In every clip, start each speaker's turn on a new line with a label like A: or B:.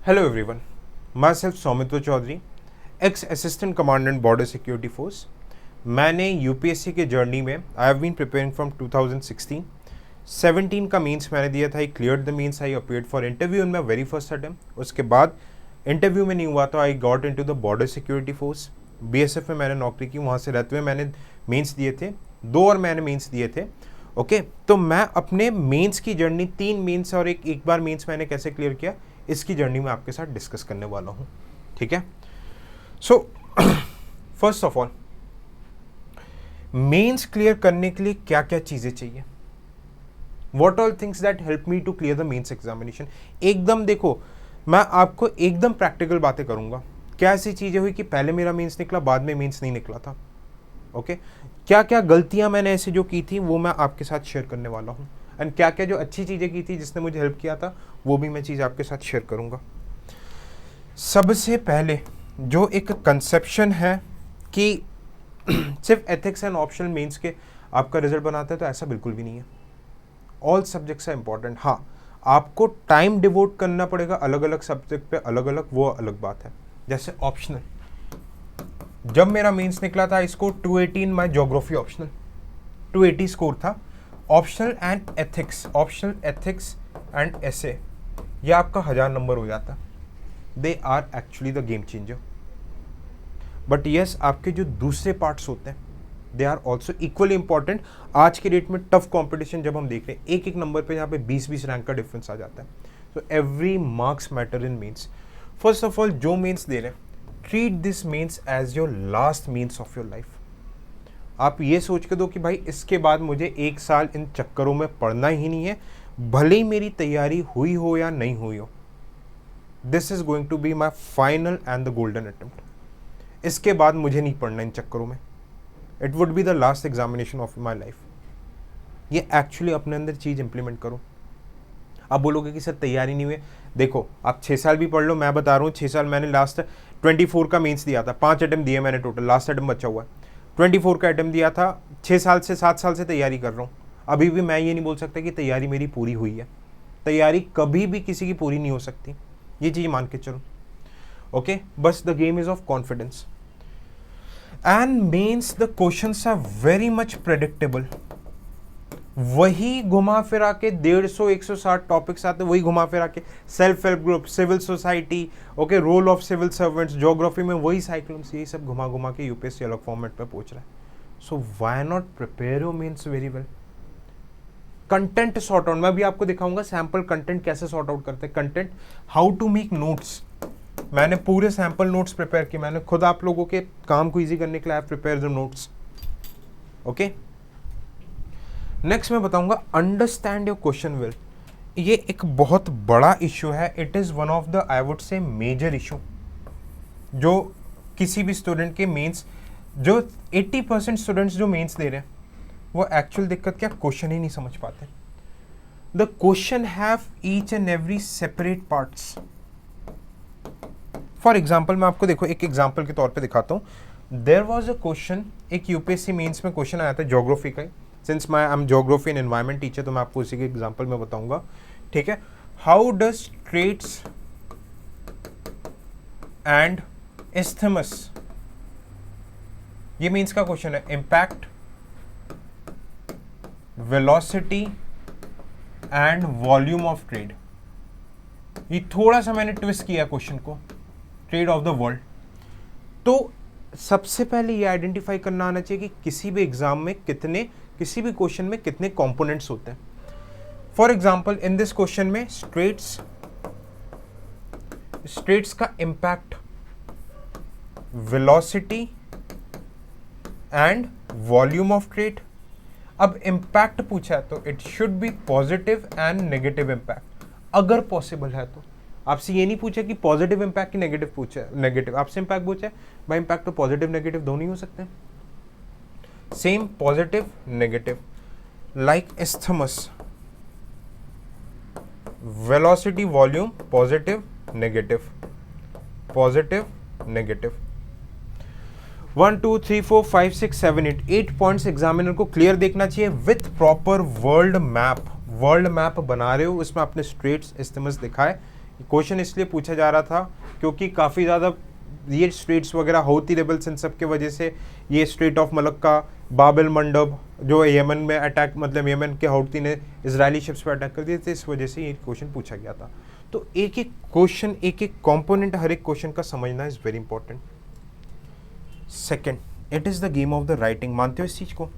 A: Hello everyone, myself Soumitra Chaudhary, ex assistant commandant border security force. मैंने UPSC के journey में I have been preparing from 2016। 17 का mains मैंने दिया था, I cleared the mains, I appeared for interview in my very first attempt. उसके बाद interview में नहीं हुआ तो I got into the border security force. BSF में मैंने नौकरी की, वहाँ से रहते हुए मैंने मीन्स दिए थे, 2 और मैंने मीन्स दिए थे। ओके तो मैं अपने मेंस की जर्नी 3 मेंस और एक बार मेंस मैंने कैसे क्लियर किया, इसकी जर्नी में आपके साथ डिस्कस करने वाला हूँ। ठीक है, so first of all mains clear करने के लिए क्या क्या चीज़ें चाहिए, what all things that help me to clear the mains examination. एकदम देखो, मैं आपको एकदम प्रैक्टिकल बातें करूँगा। क्या ऐसी चीज़ें हुई कि पहले मेरा मेंस निकला, बाद में मेंस नहीं निकला था। ओके क्या क्या गलतियां मैंने ऐसे जो की थी वो मैं आपके साथ शेयर करने वाला हूँ, एंड क्या क्या जो अच्छी चीज़ें की थी जिसने मुझे हेल्प किया था वो भी मैं चीज़ आपके साथ शेयर करूँगा। सबसे पहले जो एक कंसेप्शन है कि सिर्फ एथिक्स एंड ऑप्शनल मेंस के आपका रिजल्ट बनाता है, तो ऐसा बिल्कुल भी नहीं है। All subjects are important. हाँ, आपको टाइम डिवोट करना पड़ेगा अलग अलग सब्जेक्ट पे, अलग अलग, वो अलग बात है। जैसे ऑप्शनल, जब मेरा मेंस निकला था इसको 280 in my geography optional, 280 score था। Optional and ethics, optional ethics and essay, ये आपका 1000 नंबर हो जाता। They are actually the game changer. But yes, आपके जो दूसरे पार्ट्स होते हैं they are also equally important. आज के डेट में टफ कॉम्पिटिशन जब हम देख रहे हैं, एक एक नंबर पे यहाँ पे 20-20 रैंक का डिफरेंस आ जाता है। So every marks matter in mains. First of all जो मेंस दे रहे हैं, treat this mains as your last mains of your life. आप ये सोच के दो कि भाई इसके बाद मुझे 1 साल इन चक्करों में पढ़ना ही नहीं है, भले ही मेरी तैयारी हुई हो या नहीं हुई हो। This is going to be my final and the golden attempt. इसके बाद मुझे नहीं पढ़ना इन चक्करों में। It would be the last examination of my life. ये एक्चुअली अपने अंदर चीज़ इंप्लीमेंट करो। आप बोलोगे कि सर तैयारी नहीं हुई। देखो, आप 6 साल भी पढ़ लो, मैं बता रहा हूँ 6 साल मैंने लास्ट 24 का मेंस दिया था, 5 अटेम्प्ट दिए मैंने टोटल, लास्ट अटेम्प्ट बचा हुआ है। 24 का अटेम्प्ट दिया था, 6 साल से 7 साल से तैयारी कर रहा हूँ। अभी भी मैं ये नहीं बोल सकता कि तैयारी मेरी पूरी हुई है। तैयारी कभी भी किसी की पूरी नहीं हो सकती, ये चीज़ मान के चलो। ओके, बस the game is of confidence and mains the questions are very much predictable. वही घुमा फिरा के 150-160 टॉपिक्स आते, वही घुमा फिरा के self help group, civil society, okay, role of civil servants, geography में वही साइक्लोन्स, यही सब घुमा घुमा के यूपीएससी अलग फॉर्मेट पे पहुंच रहा है। So why not prepare your mains very well. Content sort out, मैं भी आपको दिखाऊंगा सैंपल कंटेंट कैसे सॉर्ट आउट करते हैं। Content, how to make notes, मैंने पूरे सैंपल नोट्स प्रिपेयर किए। मैंने खुद आप लोगों के काम को ईजी करने के लिए prepare the notes. Okay, next मैं बताऊंगा अंडरस्टैंड योर क्वेश्चन वेल। ये एक बहुत बड़ा इशू है। It is one of the, I would say, major issue जो किसी भी स्टूडेंट के मेंस, जो 80% स्टूडेंट्स जो मेंस दे रहे हैं वो एक्चुअल दिक्कत क्या, क्वेश्चन ही नहीं समझ पाते। The question have each and every separate parts. For example मैं आपको, देखो, एक एग्जाम्पल के तौर पे दिखाता हूँ। देयर वॉज अ क्वेश्चन, एक यूपीएससी मेंस में क्वेश्चन आया था ज्योग्राफी का। सिंस मैं I am geography and environment teacher, तो मैं आपको उसी के एग्जांपल में बताऊंगा। ठीक है, how does trades and isthmus, ये मीन्स का क्वेश्चन है। Impact, velocity and volume of trade. ये थोड़ा सा मैंने ट्विस्ट किया क्वेश्चन को, ट्रेड ऑफ द वर्ल्ड। तो सबसे पहले ये आइडेंटिफाई करना आना चाहिए कि किसी भी एग्जाम में कितने, किसी भी क्वेश्चन में कितने कंपोनेंट्स होते हैं। For example in this question में स्ट्रेट्स का impact, velocity and volume of trade. अब इम्पैक्ट पूछा है तो it should be positive and negative impact, अगर पॉसिबल है तो। आपसे ये नहीं पूछा कि पॉजिटिव इम्पैक्ट की नेगेटिव पूछा है, नेगेटिव आपसे इम्पैक्ट पूछा है, भाई इम्पैक्ट तो पॉजिटिव नेगेटिव दोनों ही हो सकते हैं। Same positive negative, like isthmus, velocity volume, positive negative, positive negative. 1 2 3 4 5 6 7 8 points examiner को क्लियर देखना चाहिए with proper world map. World map बना रहे हो, उसमें आपने स्ट्रेट्स, isthmus दिखाए क्वेश्चन इसलिए पूछा जा रहा था क्योंकि काफ़ी ज़्यादा ये स्ट्रेट्स वगैरह हौती रेबल्स इन सब के वजह से, ये स्ट्रेट ऑफ मलक्का, बाबेल मंडब जो यमन में अटैक, मतलब यमन के हौती ने इजरायली शिप्स पर अटैक कर दिए थे, इस वजह से ये क्वेश्चन पूछा गया था। तो एक एक क्वेश्चन, एक एक कॉम्पोनेंट हर एक क्वेश्चन का समझना is very important. Second, it is the game of the writing. मानते हो इस चीज़ को?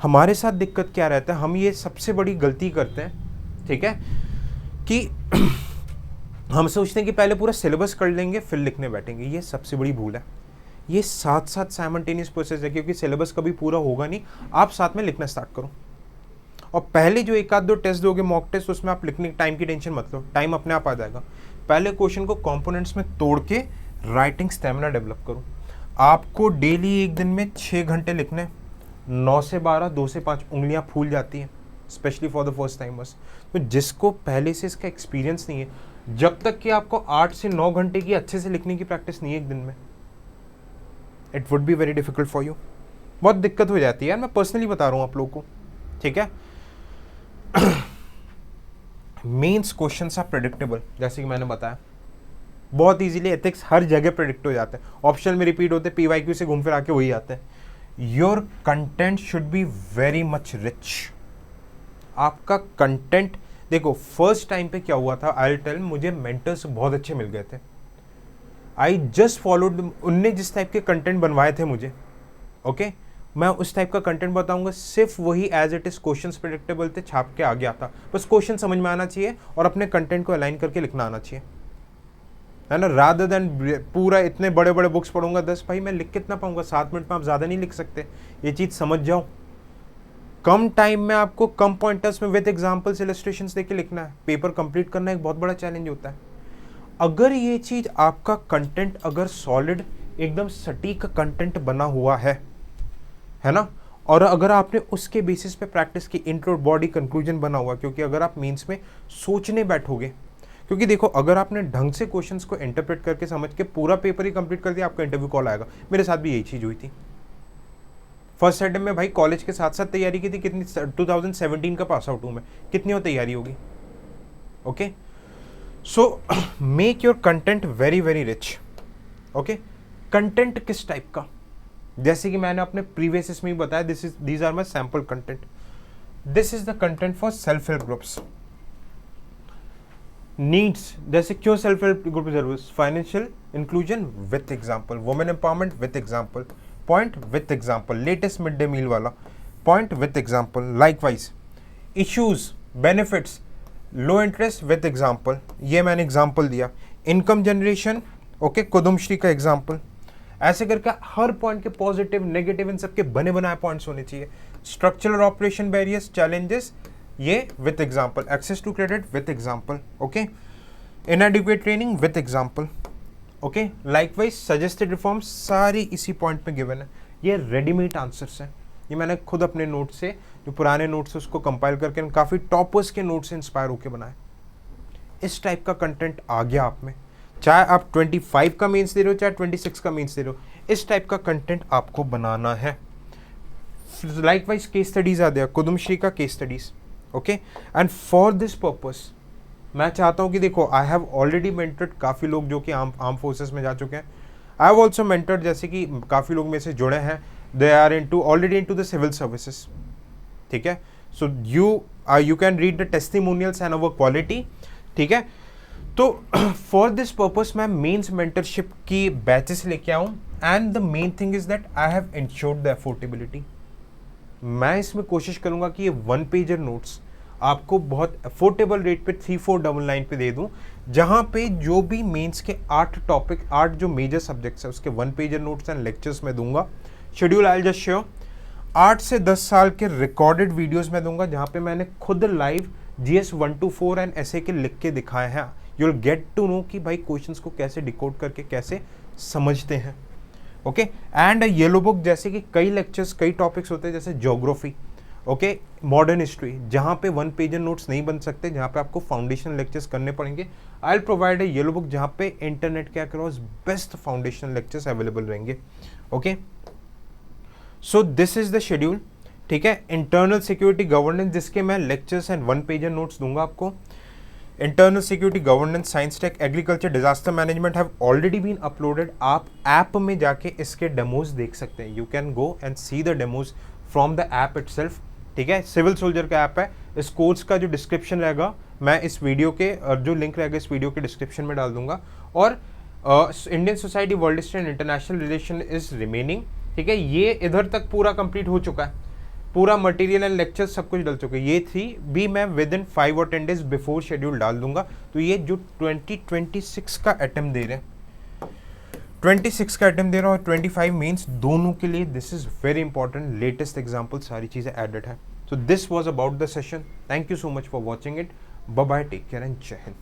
A: हमारे साथ दिक्कत क्या रहता है, हम ये सबसे बड़ी गलती करते हैं, ठीक है, कि हम सोचते हैं कि पहले पूरा सिलेबस कर लेंगे फिर लिखने बैठेंगे। ये सबसे बड़ी भूल है। ये साथ साथ साइमल्टेनियस प्रोसेस है, क्योंकि सिलेबस कभी पूरा होगा नहीं, आप साथ में लिखना स्टार्ट करो। और पहले जो एक आध दो टेस्ट दोगे, मॉक टेस्ट, उसमें आप लिखने टाइम की टेंशन मत लो, टाइम अपने आप आ जाएगा। पहले क्वेश्चन को कंपोनेंट्स में तोड़ के राइटिंग स्टेमिना डेवलप करो। आपको डेली एक दिन में 6 घंटे लिखने, 9 से 12, 2 से 5 उंगलियां फूल जाती हैं, specially for the first timers. तो जिसको पहले से इसका एक्सपीरियंस नहीं है, जब तक कि आपको 8 से 9 घंटे की अच्छे से लिखने की प्रैक्टिस नहीं है एक दिन में, it would be very difficult for you. बहुत दिक्कत हो जाती है यार, मैं पर्सनली बता रहा हूँ आप लोगों को, ठीक है। मेंस क्वेश्चंस आर प्रेडिक्टेबल, जैसे कि मैंने बताया, बहुत इजीली एथिक्स हर जगह प्रेडिक्ट हो जाते हैं, ऑप्शन में रिपीट होते हैं, पीवाईक्यू से घूम फिर आके वही आते हैं। Your content should be very much rich. आपका कंटेंट देखो, फर्स्ट टाइम पे क्या हुआ था, आई टेल, मुझे मेंटर्स बहुत अच्छे मिल गए थे। आई जस्ट फॉलोड, उनने जिस टाइप के कंटेंट बनवाए थे मुझे, ओके, मैं उस टाइप का कंटेंट बताऊंगा, सिर्फ वही as it is questions predictable थे, छाप के आ गया था। बस क्वेश्चन समझ में आना चाहिए और अपने कंटेंट को अलाइन करके लिखना आना चाहिए, है ना, रादर देन पूरा इतने बड़े बड़े बुक्स पढ़ूंगा 10, भाई मैं लिख कितना पाऊंगा, 7 मिनट में आप ज़्यादा नहीं लिख सकते, ये चीज़ समझ जाओ। कम टाइम में आपको कम पॉइंटर्स में विद एग्जाम्पल्स, इलस्ट्रेशंस देके लिखना है, पेपर कंप्लीट करना एक बहुत बड़ा चैलेंज होता है। अगर ये चीज़, आपका कंटेंट अगर सॉलिड, एकदम सटीक कंटेंट बना हुआ है ना, और अगर आपने उसके बेसिस पे प्रैक्टिस की, इंट्रो, बॉडी, कंक्लूजन बना हुआ, क्योंकि अगर आप मेंस में सोचने बैठोगे, क्योंकि देखो, अगर आपने ढंग से क्वेश्चंस को इंटरप्रेट करके समझ के पूरा पेपर ही कंप्लीट कर दिया, आपका इंटरव्यू कॉल आएगा। मेरे साथ भी यही चीज़ हुई थी। फर्स्ट अटेम्प्ट में भाई कॉलेज के साथ साथ तैयारी की थी, कितनी, 2017 का पास आउट हूँ मैं, कितनी हो तैयारी होगी, okay. So make your content very very rich, okay. Content किस टाइप का, जैसे कि मैंने अपने प्रीवियस इसमें भी बताया, these are my sample content. This is the content for self help groups. Needs, जैसे क्यों सेल्फ हेल्प ग्रुप जरूरत, financial inclusion with example, women empowerment with example, point with example, latest mid day meal वाला point with example, likewise issues, benefits, low interest with example, ये मैंने example दिया, income generation, okay, कुदुमश्री का example. ऐसे करके हर point के positive, negative, इन सब के बने बनाए पॉइंट्स होने चाहिए। स्ट्रक्चरल ऑपरेशन बैरियर्स, चैलेंजेस, ये with example, access to credit with example, okay, inadequate training with example, okay, likewise suggested reforms, सारी इसी पॉइंट पे गिवन है। ये रेडीमेड आंसर्स हैं, ये मैंने खुद अपने नोट से, जो पुराने नोट्स उसको कंपाइल करके काफ़ी टॉपर्स के नोट से इंस्पायर होकर बनाए। इस टाइप का कंटेंट आ गया आप में, चाहे आप 25 का मेंस दे रहे हो, चाहे 26 का मेंस दे रहे हो, इस टाइप का कंटेंट आपको बनाना है। लाइकवाइज केस स्टडीज आ गया, कुदुमश्री का case studies, okay. And for this purpose मैं चाहता हूँ कि देखो, आई हैव ऑलरेडी मेंटर्ड काफ़ी लोग जो कि आर्म फोर्सेस में जा चुके हैं। आई हैव ऑल्सो मेंटर्ड, जैसे कि काफ़ी लोग मेरे से जुड़े हैं, they are already into the civil services, ठीक है। So you can read the testimonials and our quality, ठीक है। तो फॉर दिस पर्पस मैं मेंस मेंटरशिप की बैचेस लेके आऊँ, and the main thing is that I have ensured the affordability. मैं इसमें कोशिश करूंगा कि ये 1 पेजर नोट्स आपको बहुत अफोर्डेबल रेट पे 3499 पे दे दूं, जहां पे जो भी मेंस के 8 टॉपिक, 8 जो मेजर सब्जेक्ट्स है उसके 1 पेजर नोट्स एंड लेक्चर्स में दूंगा। शेड्यूल आई जस्ट शेयर, 8 से 10 साल के रिकॉर्डेड वीडियोस में दूंगा, जहां पे मैंने खुद लाइव GS 1 to 4 एंड ऐसे के लिख के दिखाए हैं। You will get to know कि भाई क्वेश्चंस को कैसे डिकोड करके कैसे समझते हैं, ओके। एंड येलो बुक, जैसे कि कई लेक्चर्स, कई टॉपिक्स होते हैं, जैसे ज्योग्राफी, ओके, मॉडर्न हिस्ट्री, जहाँ पे 1 पेजर नोट्स नहीं बन सकते, जहाँ पे आपको फाउंडेशन लेक्चर्स करने पड़ेंगे। I will provide a yellow book जहाँ पे इंटरनेट के across best foundation lectures available रहेंगे, okay. So this is the schedule, ठीक है। इंटरनल सिक्योरिटी गवर्नेंस, जिसके मैं लेक्चर्स एंड 1 पेजर नोट्स दूंगा आपको। Internal security, governance, science tech, agriculture, disaster management have already been uploaded. आप app में जाके इसके डेमोज देख सकते हैं। You can go and see the demos from the app itself. ठीक है, सिविल सोल्जर का ऐप है। इस कोर्स का जो डिस्क्रिप्शन रहेगा मैं इस वीडियो के जो लिंक रहेगा इस वीडियो के डिस्क्रिप्शन में डाल दूंगा। और Indian society world history and international relation is remaining. ठीक है, ये इधर तक पूरा कंप्लीट हो चुका है, पूरा मटेरियल एंड लेक्चर सब कुछ डल चुके हैं। ये थी भी मैं विद इन 5 और 10 डेज बिफोर शेड्यूल डाल दूंगा। तो ये जो 2026 का अटेम्प्ट दे रहे हैं, 26 का अटेम्प्ट दे रहा हूँ और 25 मेंस, दोनों के लिए this is very important. Latest example सारी चीज़ें एडेड है। So this was about the session. Thank you so much for watching it. Bye bye, take care and जय हिंद।